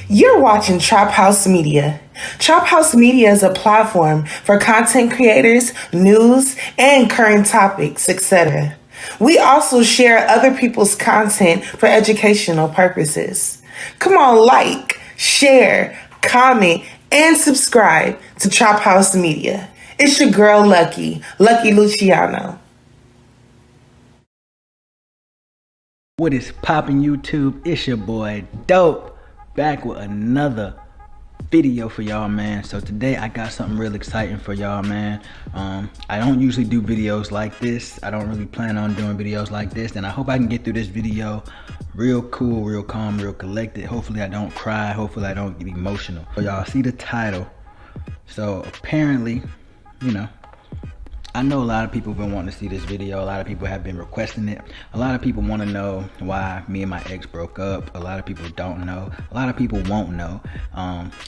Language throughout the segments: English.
You're watching Trap House Media. Trap House Media is a platform for content creators, news, and current topics, etc. We also share other people's content for educational purposes. Come on, like, share, comment, and subscribe to Trap House Media. It's your girl, Lucky Luciano. What is poppin' YouTube? It's your boy Dope, back with another video for y'all, man. So today I got something real exciting for y'all, man. I don't usually do videos like this. I don't really plan on doing videos like this, and I hope I can get through this video real cool, real calm, real collected. Hopefully I don't cry, hopefully I don't get emotional. So y'all see the title. So apparently, you know, I know a lot of people have been wanting to see this video. A lot of people have been requesting it. A lot of people want to know why me and my ex broke up. A lot of people don't know. A lot of people won't know.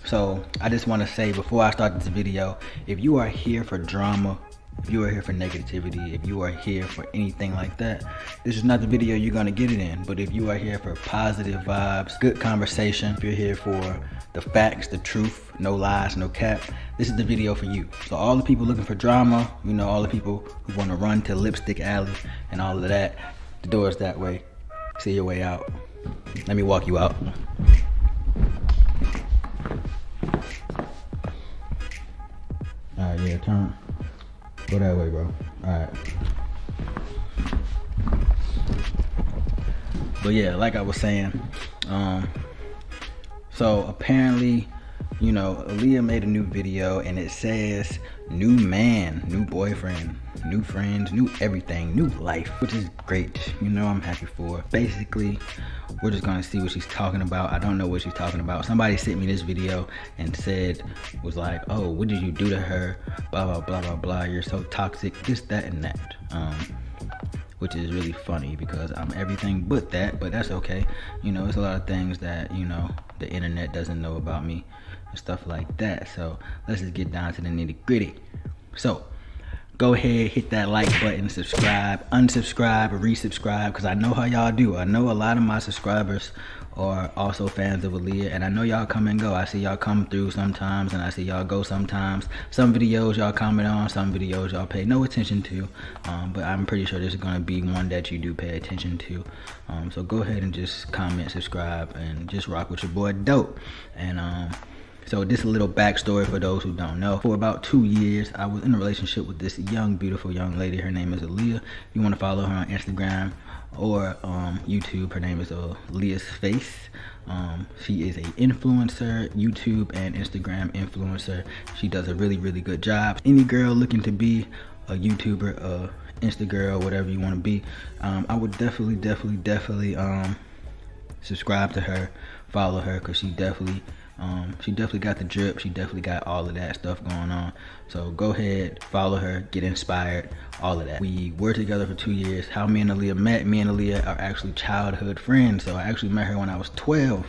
So I just want to say before I start this video, if you are here for drama, if you are here for negativity, if you are here for anything like that, this is not the video you're going to get it in. But if you are here for positive vibes, good conversation, if you're here for the facts, the truth, no lies, no cap, this is the video for you. So all the people looking for drama, you know, all the people who want to run to Lipstick Alley and all of that, the door is that way. See your way out. Let me walk you out. Alright, yeah, turn. Go that way, bro. Alright. But yeah, like I was saying, so apparently, you know, Allyiah made a new video and it says new man, new boyfriend, new friends, new everything, new life, which is great. You know, I'm happy for her. Basically, we're just gonna see what she's talking about. I don't know what she's talking about. Somebody sent me this video and was like, oh, what did you do to her? Blah, blah, blah, blah, blah. You're so toxic, this, that, and that. Which is really funny because I'm everything but that, but that's okay. You know, it's a lot of things that, you know, the internet doesn't know about me and stuff like that. So let's just get down to the nitty gritty. So go ahead, hit that like button, subscribe, unsubscribe, or resubscribe, because I know how y'all do. I know a lot of my subscribers are also fans of Allyiah, and I know y'all come and go. I see y'all come through sometimes, and I see y'all go sometimes. Some videos y'all comment on, some videos y'all pay no attention to, but I'm pretty sure this is gonna be one that you do pay attention to. So go ahead and just comment, subscribe, and just rock with your boy Dope. And so this is a little backstory for those who don't know. For about 2 years, I was in a relationship with this young, beautiful young lady. Her name is Allyiah. If you want to follow her on Instagram or YouTube, her name is Allyiah's Face. She is a influencer, YouTube and Instagram influencer. She does a really, really good job. Any girl looking to be a YouTuber, Insta girl, whatever you want to be, I would definitely subscribe to her, follow her, because she definitely got the drip. She definitely got all of that stuff going on. So go ahead, follow her, get inspired, all of that. We were together for 2 years. How me and Allyiah met, me and Allyiah are actually childhood friends. So I actually met her when I was 12.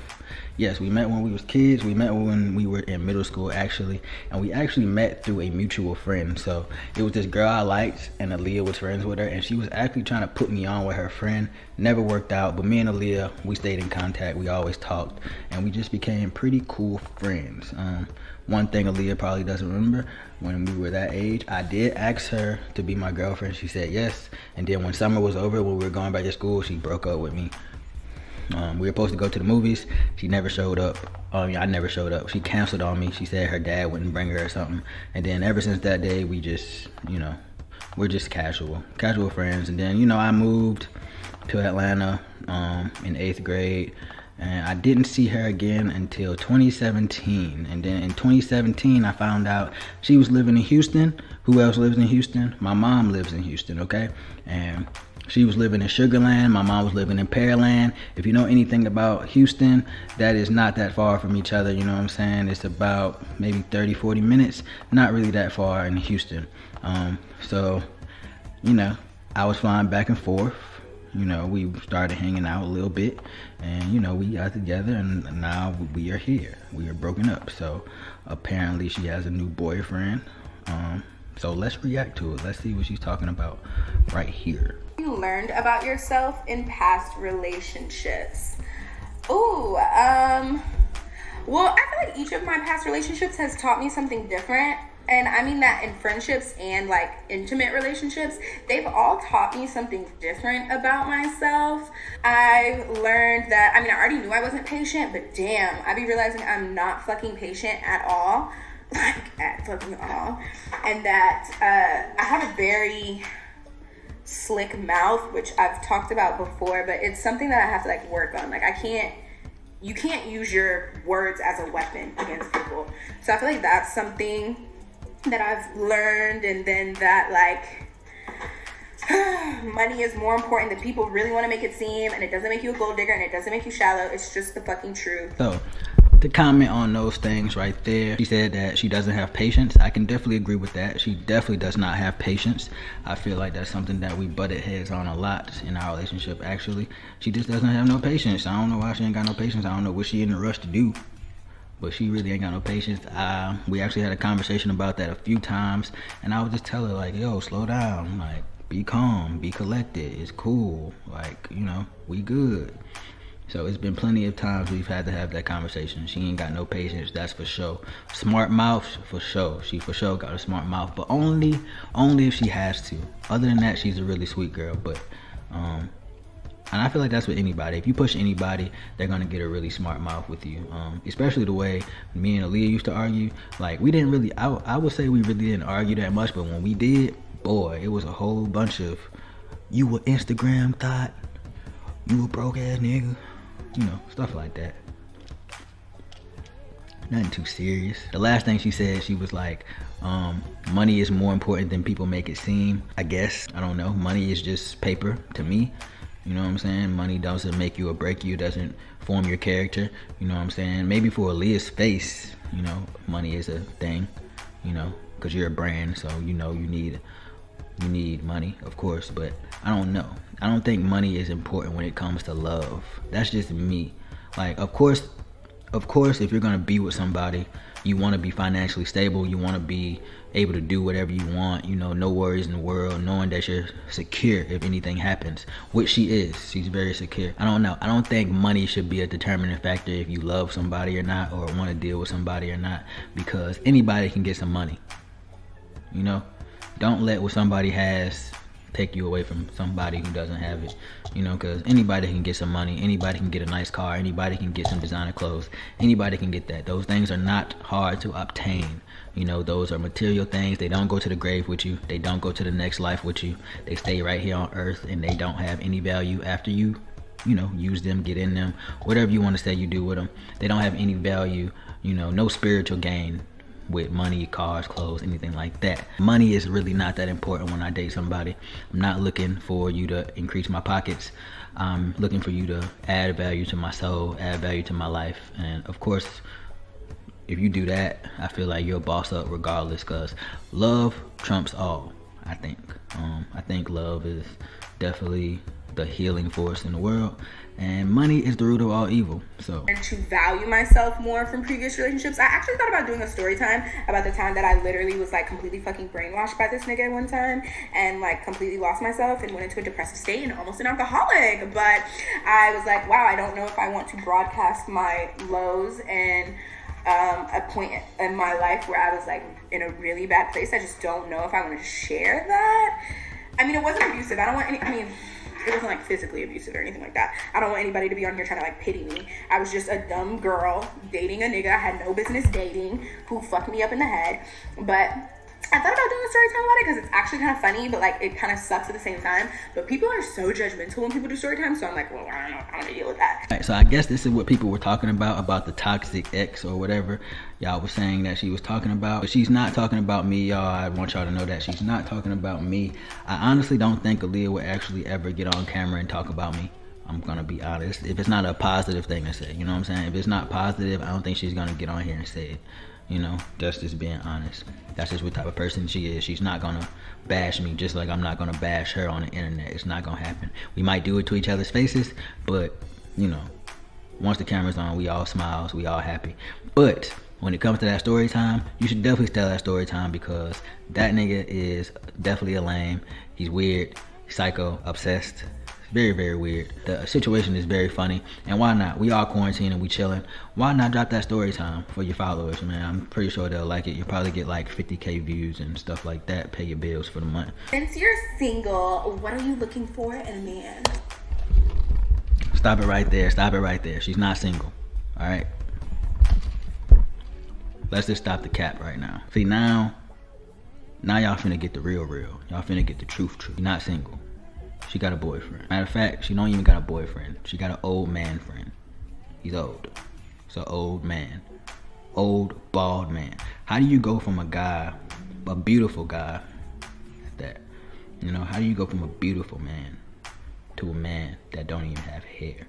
Yes, we met when we was kids. We met when we were in middle school, actually. And we actually met through a mutual friend. So it was this girl I liked, and Allyiah was friends with her, and she was actually trying to put me on with her friend. Never worked out, but me and Allyiah, we stayed in contact. We always talked, and we just became pretty cool friends. One thing Allyiah probably doesn't remember, when we were that age, I did ask her to be my girlfriend. She said yes. And then when summer was over, when we were going back to school, she broke up with me. We were supposed to go to the movies. She never showed up. I never showed up. She canceled on me. She said her dad wouldn't bring her or something. And then ever since that day, we just, you know, we're just casual friends. And then, you know, I moved to Atlanta in 8th grade. And I didn't see her again until 2017. And then in 2017, I found out she was living in Houston. Who else lives in Houston? My mom lives in Houston, okay? And she was living in Sugarland. My mom was living in Pearland. If you know anything about Houston, that is not that far from each other, you know what I'm saying? It's about maybe 30, 40 minutes. Not really that far in Houston. So, you know, I was flying back and forth. You know, we started hanging out a little bit, and, you know, we got together, and now we are here. We are broken up. So apparently she has a new boyfriend. So let's react to it. Let's see what she's talking about right here. You learned about yourself in past relationships. Ooh, Well, I feel like each of my past relationships has taught me something different. And I mean that in friendships and like intimate relationships, they've all taught me something different about myself. I learned that, I mean, I already knew I wasn't patient, but damn, I be realizing I'm not fucking patient at all. Like, at fucking all. And that I have a very slick mouth, which I've talked about before, but it's something that I have to like work on. Like, you can't use your words as a weapon against people. So I feel like that's something that I've learned. And then that like money is more important than people really want to make it seem, and it doesn't make you a gold digger, and it doesn't make you shallow. It's just the fucking truth. So to comment on those things right there, she said that she doesn't have patience. I can definitely agree with that. She definitely does not have patience. I feel like that's something that we butted heads on a lot in our relationship. Actually, she just doesn't have no patience. I don't know why she ain't got no patience. I don't know what she in a rush to do, but she really ain't got no patience. We actually had a conversation about that a few times, and I would just tell her like, yo, slow down, like, be calm, be collected, it's cool, like, you know, we good. So it's been plenty of times we've had to have that conversation. She ain't got no patience, that's for sure. Smart mouth, for sure. She for sure got a smart mouth, but only if she has to. Other than that, she's a really sweet girl. But and I feel like that's with anybody. If you push anybody, they're gonna get a really smart mouth with you. Especially the way me and Allyiah used to argue. Like, we didn't really, I would say we really didn't argue that much, but when we did, boy, it was a whole bunch of, you a Instagram thought, you a broke ass nigga, you know, stuff like that. Nothing too serious. The last thing she said, she was like, money is more important than people make it seem. I guess, I don't know, money is just paper to me. You know what I'm saying? Money doesn't make you or break you, doesn't form your character. You know what I'm saying? Maybe for Allyiah's face, you know, money is a thing, you know, because you're a brand, so you know you need money, of course, but I don't know. I don't think money is important when it comes to love. That's just me. Like, of course, if you're gonna be with somebody, you want to be financially stable. You want to be able to do whatever you want. You know, no worries in the world, knowing that you're secure if anything happens, which she is. She's very secure. I don't know. I don't think money should be a determining factor if you love somebody or not, or want to deal with somebody or not, because anybody can get some money. You know, don't let what somebody has take you away from somebody who doesn't have it, you know, because anybody can get some money, anybody can get a nice car, anybody can get some designer clothes, anybody can get that. Those things are not hard to obtain. You know, those are material things. They don't go to the grave with you. They don't go to the next life with you. They stay right here on earth, and they don't have any value after you know, use them, get in them, whatever you want to say you do with them. They don't have any value, you know, no spiritual gain with money, cars, clothes, anything like that. Money is really not that important when I date somebody. I'm not looking for you to increase my pockets. I'm looking for you to add value to my soul, add value to my life. And of course, if you do that, I feel like you'll boss up regardless, because love trumps all, I think. I think love is definitely the healing force in the world, and money is the root of all evil. So to value myself more from previous relationships, I actually thought about doing a story time about the time that I literally was like completely fucking brainwashed by this nigga one time, and like completely lost myself and went into a depressive state and almost an alcoholic. But I was like, wow, I don't know if I want to broadcast my lows and a point in my life where I was like in a really bad place. I just don't know if I want to share that. I mean, it wasn't abusive. I don't want any, I mean, it wasn't like physically abusive or anything like that. I don't want anybody to be on here trying to like pity me. I was just a dumb girl dating a nigga I had no business dating, who fucked me up in the head. But I thought about doing a story time about it because it's actually kind of funny, but like it kind of sucks at the same time. But people are so judgmental when people do story time, so I'm like, well, I don't know how to deal with that. Right, so I guess this is what people were talking about the toxic ex or whatever y'all was saying that she was talking about. But she's not talking about me, y'all. I want y'all to know that she's not talking about me. I honestly don't think Allyiah would actually ever get on camera and talk about me. I'm gonna be honest. If it's not a positive thing to say, you know what I'm saying? If it's not positive, I don't think she's gonna get on here and say it. You know, that's just being honest. That's just what type of person she is. She's not gonna bash me, just like I'm not gonna bash her on the internet. It's not gonna happen. We might do it to each other's faces, but you know, once the camera's on, we all smiles, we all happy. But when it comes to that story time, you should definitely tell that story time, because that nigga is definitely a lame. He's weird, psycho, obsessed, Very, very weird. The situation is very funny. And why not? We all quarantined and we chilling. Why not drop that story time for your followers, man? I'm pretty sure they'll like it. You'll probably get like 50K views and stuff like that. Pay your bills for the month. Since you're single, what are you looking for in a man? Stop it right there. Stop it right there. She's not single. All right. Let's just stop the cap right now. See, now y'all finna get the real. Y'all finna get the truth. She's not single. She got a boyfriend. Matter of fact, she don't even got a boyfriend. She got an old man friend. He's old. It's an old man. Old, bald man. How do you go from a guy, a beautiful guy, that, you know, how do you go from a beautiful man to a man that don't even have hair?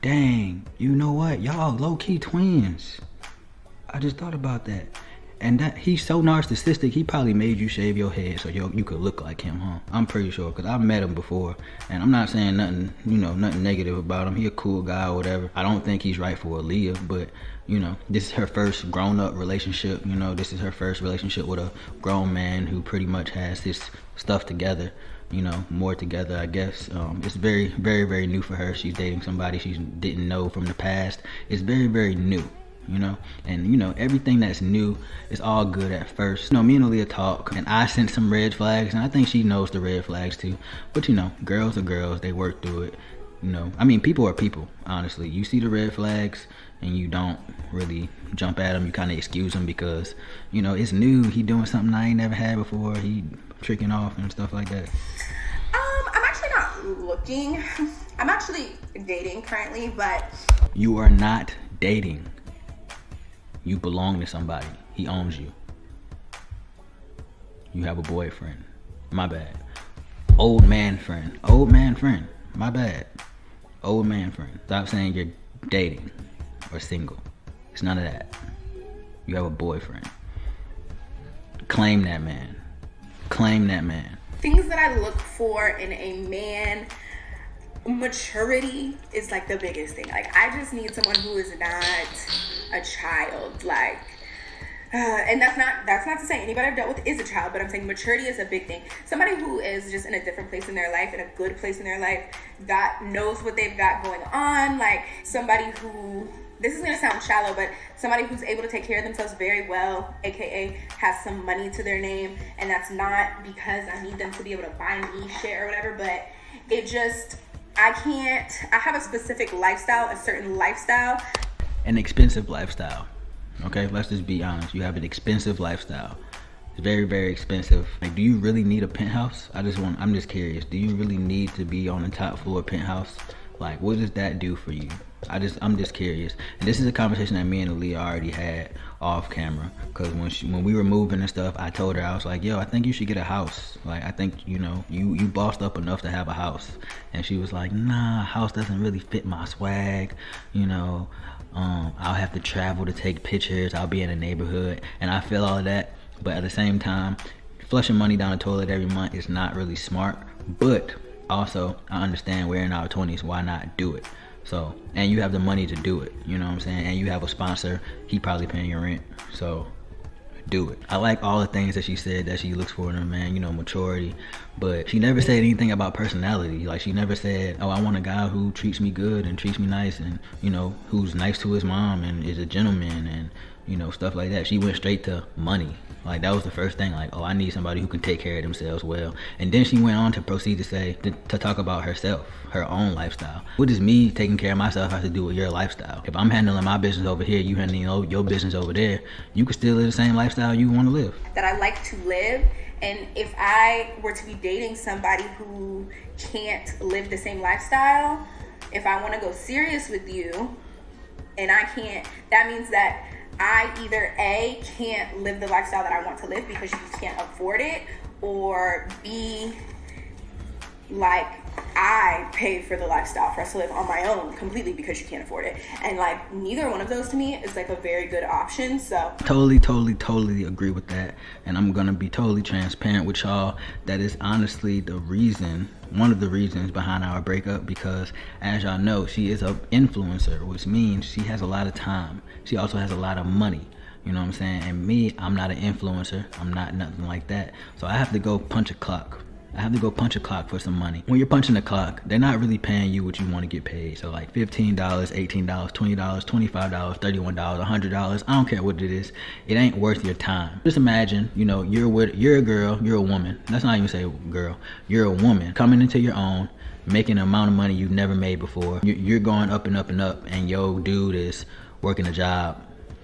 Dang, you know what? Y'all low-key twins. I just thought about that. And that he's so narcissistic, he probably made you shave your head so you could look like him, huh? I'm pretty sure, because I've met him before. And I'm not saying nothing, you know, nothing negative about him. He a cool guy or whatever. I don't think he's right for Allyiah, but, you know, this is her first grown-up relationship. You know, this is her first relationship with a grown man who pretty much has his stuff together. You know, more together, I guess. It's very, very, very new for her. She's dating somebody she didn't know from the past. It's very, very new. You know, and you know, everything that's new is all good at first. You know, me and Allyiah talk, and I sent some red flags, and I think she knows the red flags too. But you know, girls are girls, they work through it. You know, I mean, people are people, honestly. You see the red flags, and you don't really jump at them. You kind of excuse them because, you know, it's new. He doing something I ain't never had before. He tricking off and stuff like that. I'm actually not looking. I'm actually dating currently, but... You are not dating. You belong to somebody. He owns you. You have a boyfriend. My bad. Old man friend. Old man friend. My bad. Old man friend. Stop saying you're dating or single. It's none of that. You have a boyfriend. Claim that man. Claim that man. Things that I look for in a man, maturity is like the biggest thing. Like, I just need someone who is not a child, like, and that's not to say anybody I've dealt with is a child, but I'm saying maturity is a big thing. Somebody who is just in a different place in their life, in a good place in their life, that knows what they've got going on. Like, somebody who, this is gonna sound shallow, but somebody who's able to take care of themselves very well, aka has some money to their name. And that's not because I need them to be able to buy me shit or whatever, but it just, I have a specific lifestyle, a certain lifestyle. An expensive lifestyle. Okay, let's just be honest. You have an expensive lifestyle. It's very, very expensive. Like, do you really need a penthouse? I'm just curious. Do you really need to be on the top floor penthouse? Like, what does that do for you? I'm just curious. And this is a conversation that me and Allyiah already had off camera. Cause when we were moving and stuff, I told her, I was like, yo, I think you should get a house. Like, I think, you know, you bossed up enough to have a house. And she was like, nah, a house doesn't really fit my swag. You know, I'll have to travel to take pictures. I'll be in a neighborhood. And I feel all of that. But at the same time, flushing money down the toilet every month is not really smart. But also, I understand we're in our 20s. Why not do it? So, and you have the money to do it. You know what I'm saying? And you have a sponsor. He probably paying your rent. So, do it. I like all the things that she said that she looks for in a man, you know, maturity, but she never said anything about personality. Like, she never said, oh, I want a guy who treats me good and treats me nice and, you know, who's nice to his mom and is a gentleman and, you know, stuff like that. She went straight to money. Like, that was the first thing. Like, oh, I need somebody who can take care of themselves well. And then she went on to proceed to say, to talk about herself, her own lifestyle. What does me taking care of myself have to do with your lifestyle? If I'm handling my business over here, you handling your business over there, you can still live the same lifestyle you want to live. That I like to live. And if I were to be dating somebody who can't live the same lifestyle, if I want to go serious with you and I can't, that means that I either A, can't live the lifestyle that I want to live because you can't afford it, or B, like, I paid for the lifestyle for us to live on my own completely because you can't afford it. And like, neither one of those to me is like a very good option. So totally agree with that. And I'm gonna be totally transparent with y'all. That is honestly one of the reasons behind our breakup, because as y'all know, she is an influencer, which means she has a lot of time. She also has a lot of money. You know what I'm saying? And me, I'm not an influencer. I'm not nothing like that. So I have to go punch a clock. I have to go punch a clock for some money. When you're punching the clock, they're not really paying you what you want to get paid. So like $15, $18, $20, $25, $31, $100, I don't care what it is. It ain't worth your time. Just imagine, you know, you're a girl, you're a woman. Let's not even say girl. You're a woman coming into your own, making an amount of money you've never made before. You're going up and up and up, and yo dude is working a job.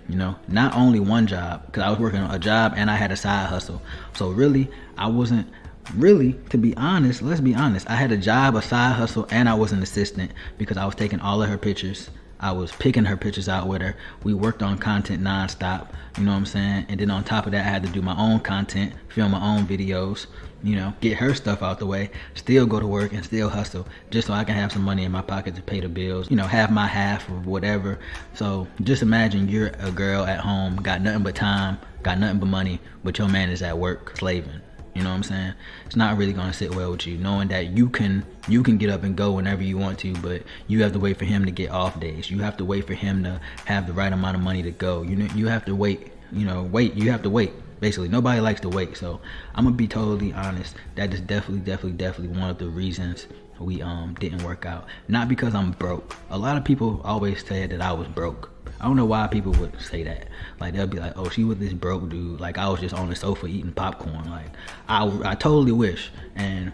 You know, not only one job, because I was working a job and I had a side hustle. So really, I wasn't really, to be honest, let's be honest, I had a job, a side hustle, and I was an assistant because I was taking all of her pictures. I was picking her pictures out with her. We worked on content nonstop, you know what I'm saying? And then on top of that, I had to do my own content, film my own videos, you know, get her stuff out the way, still go to work and still hustle just so I can have some money in my pocket to pay the bills, you know, have my half or whatever. So just imagine you're a girl at home, got nothing but time, got nothing but money, but your man is at work slaving. You know what I'm saying? It's not really gonna sit well with you, knowing that you can get up and go whenever you want to, but you have to wait for him to get off days. You have to wait for him to have the right amount of money to go. You know, you have to wait. You know, you have to wait. Basically, nobody likes to wait. So I'm gonna be totally honest. That is definitely one of the reasons we didn't work out. Not because I'm broke. A lot of people always said that I was broke. I don't know why people would say that. Like, they'll be like, oh, she with this broke dude. Like, I was just on the sofa eating popcorn. Like, I totally wish. And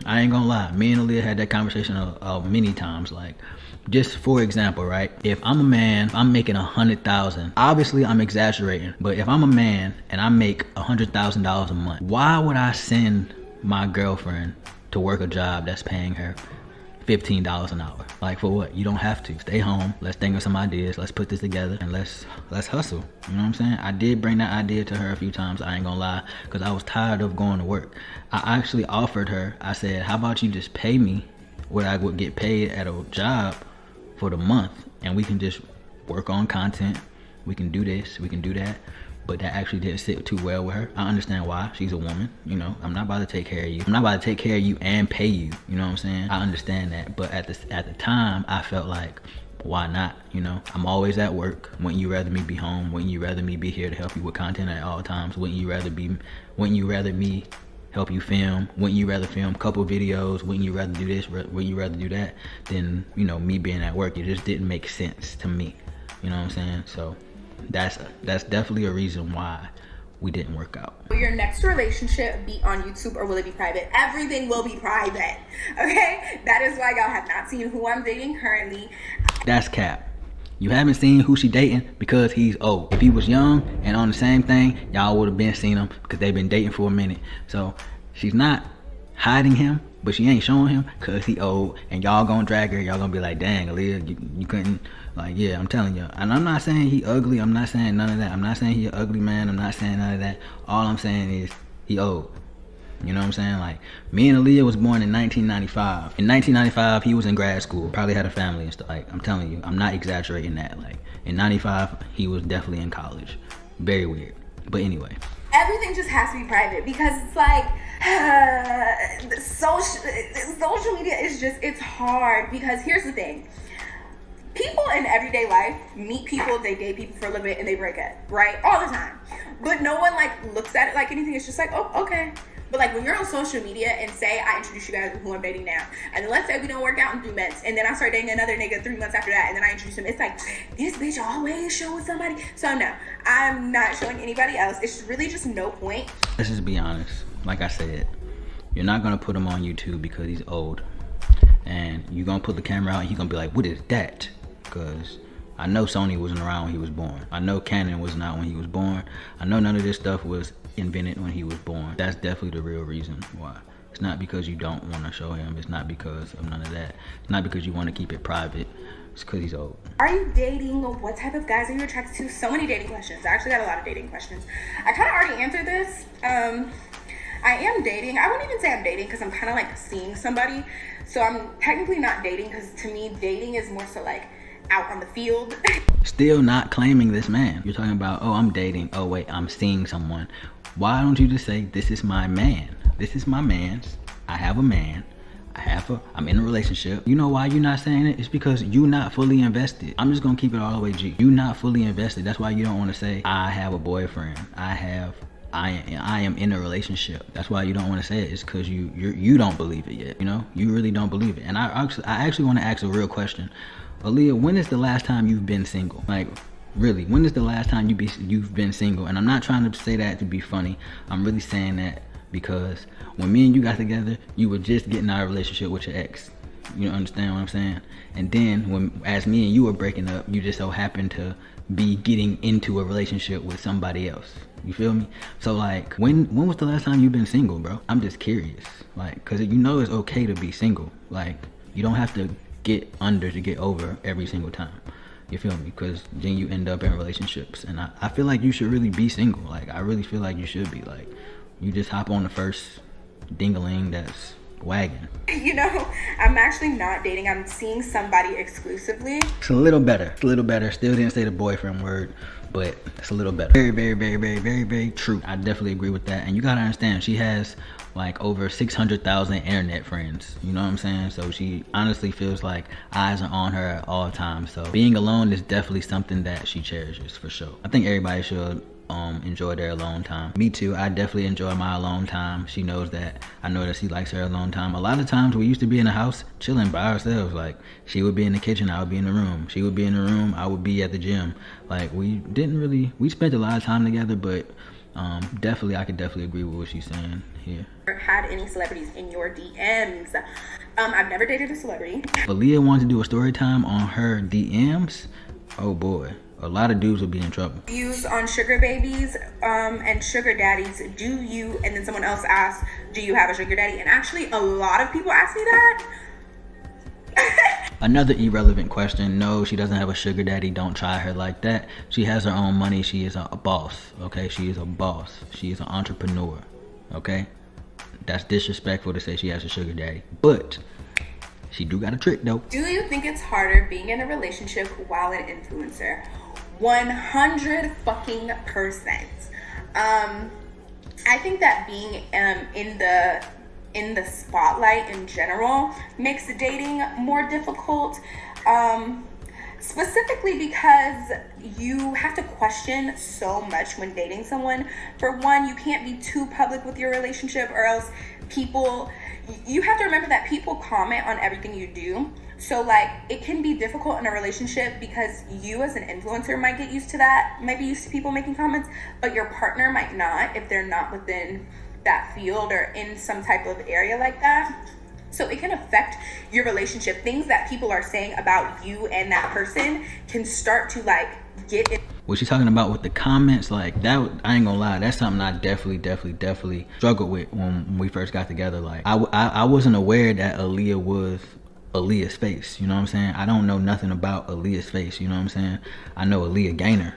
I ain't gonna lie, me and Allyiah had that conversation many times. Like, just for example, right? If I'm a man, I'm making 100,000. Obviously, I'm exaggerating. But if I'm a man and I make $100,000 a month, why would I send my girlfriend to work a job that's paying her $15 an hour? Like, for what? You don't have to. Stay home. Let's think of some ideas. Let's put this together and let's hustle. You know what I'm saying? I did bring that idea to her a few times. I ain't gonna lie, because I was tired of going to work. I actually offered her. I said, how about you just pay me what I would get paid at a job for the month, and we can just work on content. We can do this. We can do that. But that actually didn't sit too well with her. I understand why. She's a woman, you know. I'm not about to take care of you. I'm not about to take care of you and pay you. You know what I'm saying? I understand that. But at the time, I felt like, why not? You know, I'm always at work. Wouldn't you rather me be home? Wouldn't you rather me be here to help you with content at all times? Wouldn't you rather me help you film? Wouldn't you rather film a couple videos? Wouldn't you rather do this? Wouldn't you rather do that? Than, you know, me being at work? It just didn't make sense to me. You know what I'm saying? So that's definitely a reason why we didn't work out. Will your next relationship be on YouTube or will it be private? Everything will be private, okay? That is why y'all have not seen who I'm dating currently. That's cap. You haven't seen who she dating because he's old. If he was young and on the same thing, y'all would have been seen him because they've been dating for a minute. So she's not hiding him, but she ain't showing him because he old, and y'all gonna drag her. Y'all gonna be like, dang, Allyiah, you couldn't. Like, yeah, I'm telling you. And I'm not saying he ugly. I'm not saying none of that. I'm not saying he an ugly man. I'm not saying none of that. All I'm saying is he old. You know what I'm saying? Like, me and Allyiah was born in 1995. In 1995, he was in grad school. Probably had a family and stuff. Like, I'm telling you, I'm not exaggerating that. Like, in 95, he was definitely in college. Very weird. But anyway. Everything just has to be private because it's like, social media is just, it's hard because here's the thing. People in everyday life meet people, they date people for a little bit, and they break up, right? All the time. But no one, like, looks at it like anything. It's just like, oh, okay. But, like, when you're on social media and say, I introduce you guys to who I'm dating now, and then let's say we don't work out in 3 months, and then I start dating another nigga 3 months after that, and then I introduce him, it's like, this bitch always showing somebody. So, no, I'm not showing anybody else. It's really just no point. Let's just be honest. Like I said, you're not going to put him on YouTube because he's old. And you're going to put the camera out, and he's going to be like, what is that? Because I know Sony wasn't around when he was born. I know Canon was not when he was born. I know none of this stuff was invented when he was born. That's definitely the real reason why. It's not because you don't want to show him. It's not because of none of that. It's not because you want to keep it private. It's because he's old. Are you dating? What type of guys are you attracted to? So many dating questions. I actually got a lot of dating questions. I kind of already answered this. I am dating. I wouldn't even say I'm dating because I'm kind of like seeing somebody. So I'm technically not dating because to me, dating is more so like out on the field. Still not claiming this man. You're talking about, oh, I'm dating. Oh, wait, I'm seeing someone. Why don't you just say, this is my man? This is my man's. I have a man. I'm in a relationship. You know why you're not saying it? It's because you're not fully invested. I'm just gonna keep it all the way G. You're not fully invested. That's why you don't want to say, I have a boyfriend. I have I am in a relationship. That's why you don't want to say it. It's because you don't believe it yet. You know, you really don't believe it. And I actually want to ask a real question. Allyiah, when is the last time you've been single? Like, really, when is the last time you've been single? And I'm not trying to say that to be funny. I'm really saying that because when me and you got together, you were just getting out of a relationship with your ex. You understand what I'm saying? And then as me and you were breaking up, you just so happened to be getting into a relationship with somebody else. You feel me? So like, when was the last time you've been single, bro? I'm just curious. Like, cause you know it's okay to be single. Like, you don't have to get under to get over every single time. You feel me? Because then you end up in relationships. And I feel like you should really be single. Like, I really feel like you should be. Like, you just hop on the first ding-a-ling that's wagging. You know, I'm actually not dating. I'm seeing somebody exclusively. It's a little better. It's a little better. Still didn't say the boyfriend word, but it's a little better. Very, very, very, very, very, very true. I definitely agree with that. And you gotta understand, she has like over 600,000 internet friends. You know what I'm saying? So she honestly feels like eyes are on her at all times. So being alone is definitely something that she cherishes for sure. I think everybody should enjoy their alone time. Me too. I definitely enjoy my alone time. She knows that. I know that she likes her alone time. A lot of times we used to be in the house chilling by ourselves. Like, she would be in the kitchen, I would be in the room. She would be in the room, I would be at the gym. Like, we spent a lot of time together, but definitely, I could definitely agree with what she's saying here. Had any celebrities in your DMs? I've never dated a celebrity. Allyiah wants to do a story time on her DMs. Oh boy. A lot of dudes will be in trouble. Views on sugar babies and sugar daddies. Do you, and then someone else asked, do you have a sugar daddy? And actually, a lot of people ask me that. Another irrelevant question. No, she doesn't have a sugar daddy. Don't try her like that. She has her own money. She is a boss. Okay, she is a boss. She is an entrepreneur. Okay, that's disrespectful to say she has a sugar daddy, but she do got a trick though. Do you think it's harder being in a relationship while an influencer? 100 fucking %. I think that being in the spotlight in general makes dating more difficult, specifically because you have to question so much when dating someone. For one, you can't be too public with your relationship, or else you have to remember that people comment on everything you do. So like, it can be difficult in a relationship because you as an influencer might get used to that, might be used to people making comments, but your partner might not if they're not within that field or in some type of area like that. So it can affect your relationship. Things that people are saying about you and that person can start to like get it. What she's talking about with the comments, like that, I ain't gonna lie, that's something I definitely struggled with when we first got together. Like I wasn't aware that Allyiah was Allyiah's face. You know what I'm saying? I don't know nothing about Allyiah's face. You know what I'm saying? I know Allyiah Gaynor.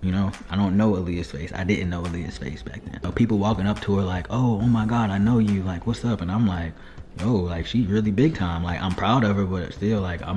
You know, I don't know Allyiah's face. I didn't know Allyiah's face back then. People walking up to her like, oh my God, I know you. Like, what's up? And I'm like, yo, like, she's really big time. Like, I'm proud of her, but still, like, I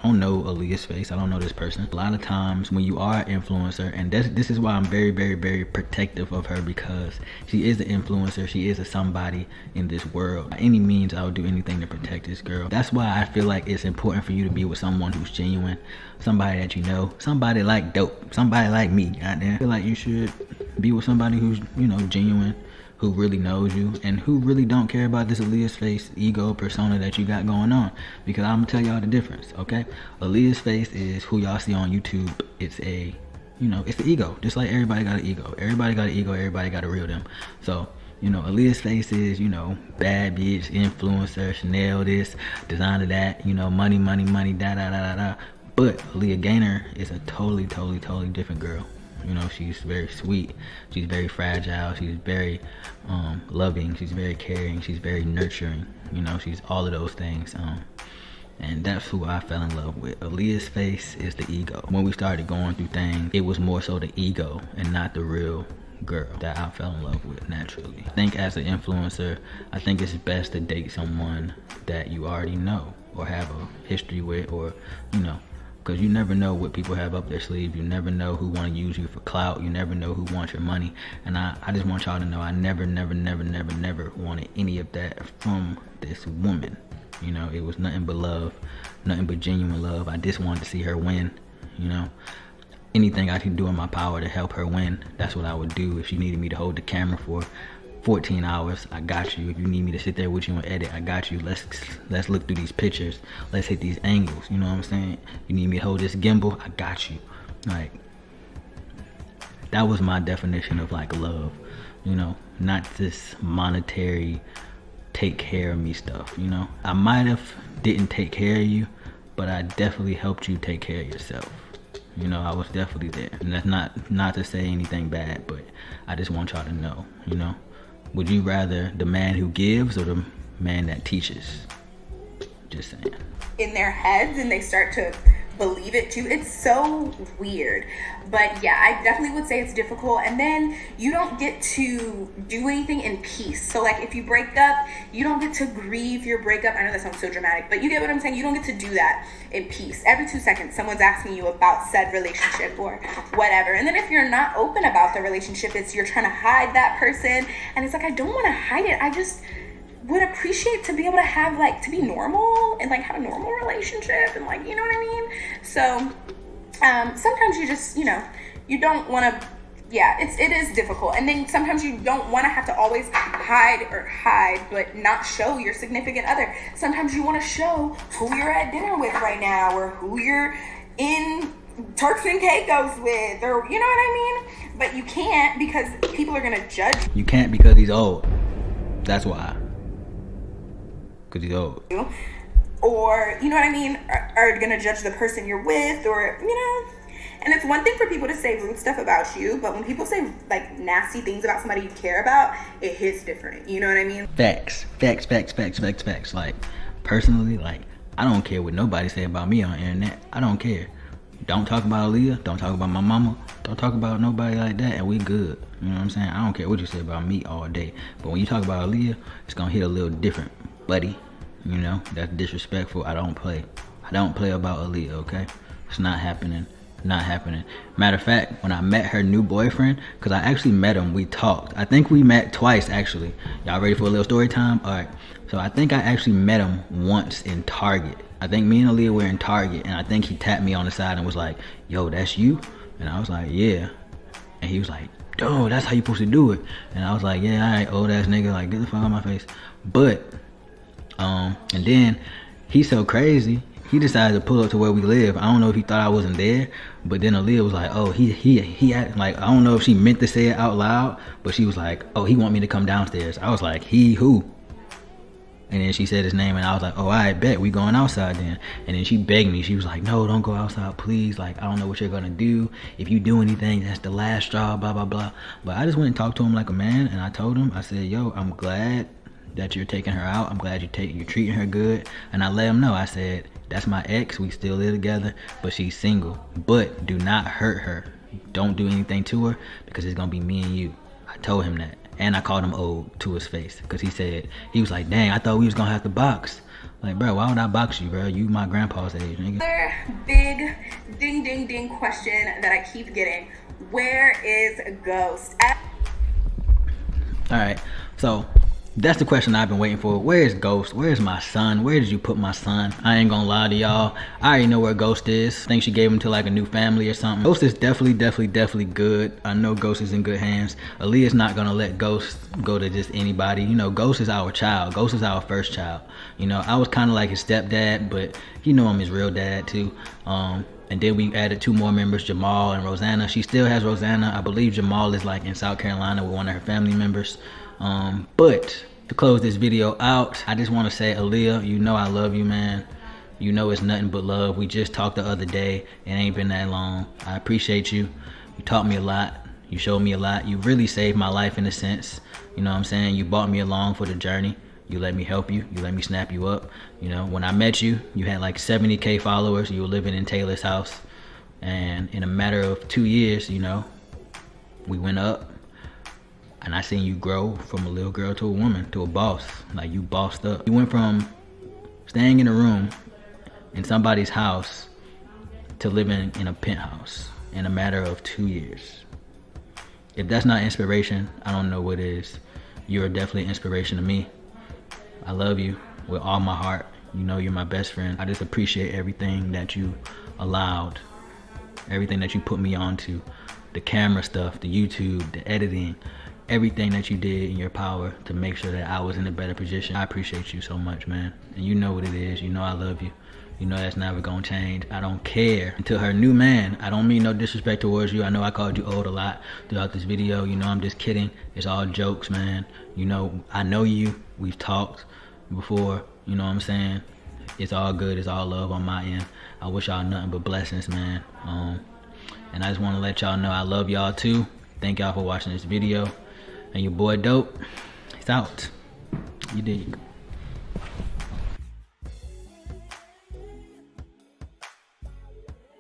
don't know Allyiah's face. I don't know this person. A lot of times when you are an influencer, and this is why I'm very, very, very protective of her, because she is an influencer. She is a somebody in this world. By any means, I would do anything to protect this girl. That's why I feel like it's important for you to be with someone who's genuine, somebody that you know, somebody like dope, somebody like me. Goddamn. I feel like you should be with somebody who's, you know, genuine, who really knows you, and who really don't care about this Allyiah's face ego persona that you got going on. Because I'm gonna tell y'all the difference, okay? Allyiah's face is who y'all see on YouTube. It's a, you know, it's the ego. Just like everybody got an ego. Everybody got an ego, everybody got a real them. So, you know, Allyiah's face is, you know, bad bitch, influencer, Chanel this, designer that, you know, money, da. But Allyiah Gaynor is a totally different girl. You know, she's very sweet, she's very fragile, she's very loving, she's very caring, she's very nurturing. You know, she's all of those things. And that's who I fell in love with. Allyiah's face is the ego. When we started going through things, it was more so the ego and not the real girl that I fell in love with naturally. I think as an influencer, I think it's best to date someone that you already know or have a history with, or, you know, because you never know what people have up their sleeve. You never know who want to use you for clout. You never know who wants your money. And I just want y'all to know, I never wanted any of that from this woman. You know, it was nothing but love, nothing but genuine love. I just wanted to see her win, you know. anything I can do in my power to help her win, that's what I would do. If she needed me to hold the camera for 14 hours, I got you. If you need me to sit there with you and edit, I got you. Let's look through these pictures. Let's hit these angles. You know what I'm saying? You need me to hold this gimbal, I got you. Like, that was my definition of like love, you know, not this monetary take care of me stuff, you know. I might have didn't take care of you, but I definitely helped you take care of yourself. You know, I was definitely there. And that's not to say anything bad, but I just want y'all to know, you know. Would you rather the man who gives or the man that teaches? Just saying. In their heads, and they start to believe it too. It's so weird. But yeah, I definitely would say it's difficult. And then you don't get to do anything in peace. So like if you break up, you don't get to grieve your breakup. I know that sounds so dramatic, but you get what I'm saying? You don't get to do that in peace. Every 2 seconds, someone's asking you about said relationship or whatever. And then if you're not open about the relationship, it's you're trying to hide that person. And it's like, I don't want to hide it. I just would appreciate to be able to have like, to be normal and like have a normal relationship and like, you know what I mean? So sometimes you just, you know, you don't want to, yeah, it is difficult. And then sometimes you don't want to have to always hide, but not show your significant other. Sometimes you want to show who you're at dinner with right now, or who you're in Turks and Caicos with, or you know what I mean? But you can't, because people are going to judge you. You can't because he's old. That's why. Because he's old. Or, you know what I mean, are gonna judge the person you're with, or, you know. And it's one thing for people to say rude stuff about you, but when people say like nasty things about somebody you care about, it hits different. You know what I mean? Facts. Like, personally, like, I don't care what nobody say about me on the internet. I don't care. Don't talk about Allyiah. Don't talk about my mama. Don't talk about nobody like that, and we good. You know what I'm saying? I don't care what you say about me all day. But when you talk about Allyiah, it's gonna hit a little different, buddy. You know, that's disrespectful. I don't play about Allyiah, okay? It's not happening. Matter of fact, when I met her new boyfriend, because I actually met him, we talked. I think we met twice, actually. Y'all ready for a little story time? All right. So I think I actually met him once in Target. I think me and Allyiah were in Target, and I think he tapped me on the side and was like, yo, that's you? And I was like, yeah. And he was like, dude, that's how you supposed to do it. And I was like, yeah, all right, old ass nigga, like, get the fuck out of my face. But and then he's so crazy, he decided to pull up to where we live. I don't know if he thought I wasn't there, but then Allyiah was like, oh, he had, like, I don't know if she meant to say it out loud, but she was like, oh, he want me to come downstairs. I was like, he who? And then she said his name, and I was like, oh, I bet we going outside then. And then she begged me. She was like, no, don't go outside, please. Like, I don't know what you're gonna do. If you do anything, that's the last straw, blah, blah, blah. But I just went and talked to him like a man, and I told him, I said, yo, I'm glad that you're taking her out. I'm glad you're treating her good. And I let him know, I said, that's my ex, we still live together, but she's single. But do not hurt her. Don't do anything to her, because it's gonna be me and you. I told him that. And I called him old to his face, because he was like, dang, I thought we was gonna have to box. Like, bro, why would I box you, bro? You my grandpa's age, nigga. Another big ding ding ding question that I keep getting: where is Ghost? All right, so that's the question I've been waiting for. Where is Ghost? Where's my son? Where did you put my son? I ain't gonna lie to y'all, I already know where Ghost is. I think she gave him to like a new family or something. Ghost is definitely good. I know Ghost is in good hands. Allyiah's not gonna let Ghost go to just anybody. You know, Ghost is our child. Ghost is our first child. You know, I was kind of like his stepdad, but you know I'm his real dad too. And then we added 2 more members, Jamal and Rosanna. She still has Rosanna. I believe Jamal is like in South Carolina with one of her family members. But to close this video out, I just want to say, Allyiah, you know I love you, man. You know it's nothing but love. We just talked the other day. It ain't been that long. I appreciate you. You taught me a lot. You showed me a lot. You really saved my life in a sense. You know what I'm saying? You brought me along for the journey. You let me help you. You let me snap you up. You know, when I met you, you had like 70K followers. You were living in Taylor's house. And in a matter of 2 years, you know, we went up. And I seen you grow from a little girl to a woman, to a boss. Like, you bossed up. You went from staying in a room in somebody's house to living in a penthouse in a matter of 2 years. If that's not inspiration, I don't know what is. You're definitely inspiration to me. I love you with all my heart. You know you're my best friend. I just appreciate everything that you allowed everything that you put me onto, the camera stuff, the YouTube, the editing, everything that you did in your power to make sure that I was in a better position. I appreciate you so much, man. And you know what it is. You know I love you. You know that's never gonna change. I don't care. Until her new man, I don't mean no disrespect towards you. I know I called you old a lot throughout this video. You know I'm just kidding. It's all jokes, man. You know, I know you. We've talked before. You know what I'm saying? It's all good. It's all love on my end. I wish y'all nothing but blessings, man. And I just want to let y'all know I love y'all too. Thank y'all for watching this video. And your boy Dope, it's out. You dig.